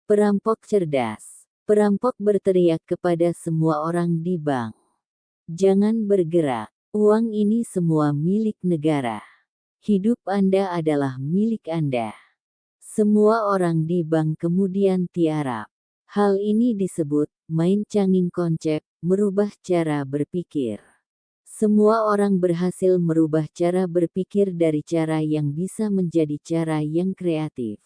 Perampok cerdas. Perampok berteriak kepada semua orang di bank. Jangan bergerak. Uang ini semua milik negara. Hidup Anda adalah milik Anda. Semua orang di bank kemudian tiarap. Hal ini disebut main canging konsep, merubah cara berpikir. Semua orang berhasil merubah cara berpikir dari cara yang bisa menjadi cara yang kreatif.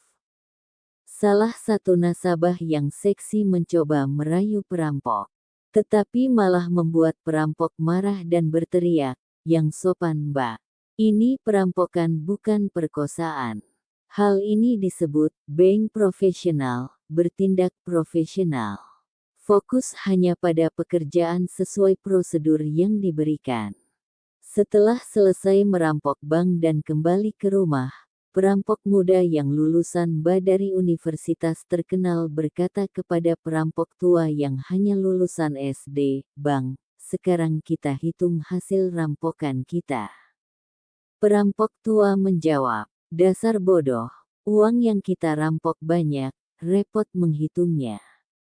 Salah satu nasabah yang seksi mencoba merayu perampok, tetapi malah membuat perampok marah dan berteriak, "Yang sopan, Mbak. Ini perampokan bukan perkosaan." Hal ini disebut being profesional, bertindak profesional. Fokus hanya pada pekerjaan sesuai prosedur yang diberikan. Setelah selesai merampok bank dan kembali ke rumah, perampok muda yang lulusan BA dari universitas terkenal berkata kepada perampok tua yang hanya lulusan SD, "Bang, sekarang kita hitung hasil rampokan kita." Perampok tua menjawab, "Dasar bodoh, uang yang kita rampok banyak, repot menghitungnya.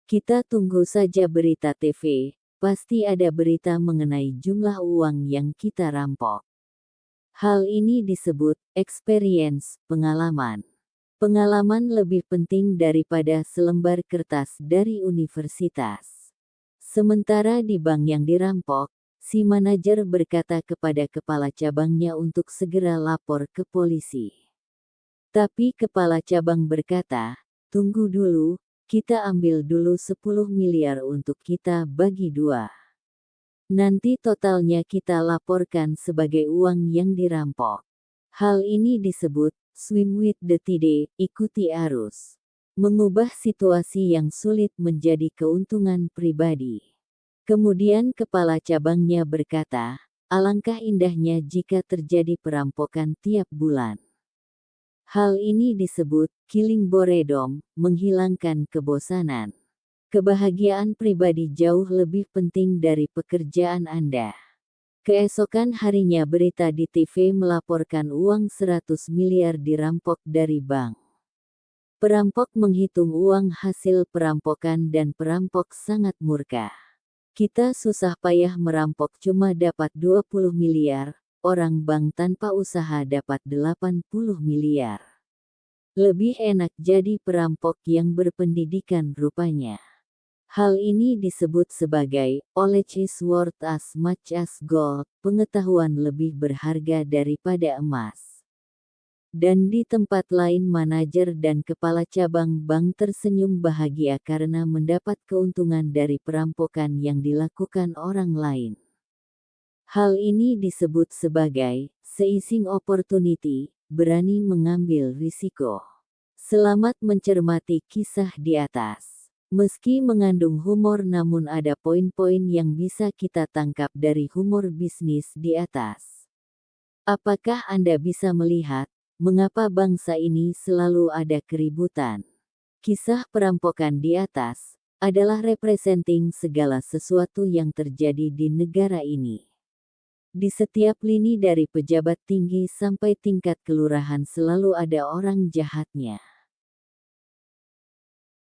Kita tunggu saja berita TV, pasti ada berita mengenai jumlah uang yang kita rampok." Hal ini disebut experience, pengalaman. Pengalaman lebih penting daripada selembar kertas dari universitas. Sementara di bank yang dirampok, si manajer berkata kepada kepala cabangnya untuk segera lapor ke polisi. Tapi kepala cabang berkata, "Tunggu dulu, kita ambil dulu 10 miliar untuk kita bagi dua. Nanti totalnya kita laporkan sebagai uang yang dirampok." Hal ini disebut swim with the tide, ikuti arus. Mengubah situasi yang sulit menjadi keuntungan pribadi. Kemudian kepala cabangnya berkata, "Alangkah indahnya jika terjadi perampokan tiap bulan." Hal ini disebut killing boredom, menghilangkan kebosanan. Kebahagiaan pribadi jauh lebih penting dari pekerjaan Anda. Keesokan harinya berita di TV melaporkan uang 100 miliar dirampok dari bank. Perampok menghitung uang hasil perampokan dan perampok sangat murka. "Kita susah payah merampok cuma dapat 20 miliar, orang bank tanpa usaha dapat 80 miliar. Lebih enak jadi perampok yang berpendidikan rupanya." Hal ini disebut sebagai knowledge is worth as much as gold, pengetahuan lebih berharga daripada emas. Dan di tempat lain manajer dan kepala cabang bank tersenyum bahagia karena mendapat keuntungan dari perampokan yang dilakukan orang lain. Hal ini disebut sebagai seizing opportunity, berani mengambil risiko. Selamat mencermati kisah di atas. Meski mengandung humor namun ada poin-poin yang bisa kita tangkap dari humor bisnis di atas. Apakah Anda bisa melihat, mengapa bangsa ini selalu ada keributan? Kisah perampokan di atas adalah representing segala sesuatu yang terjadi di negara ini. Di setiap lini dari pejabat tinggi sampai tingkat kelurahan selalu ada orang jahatnya.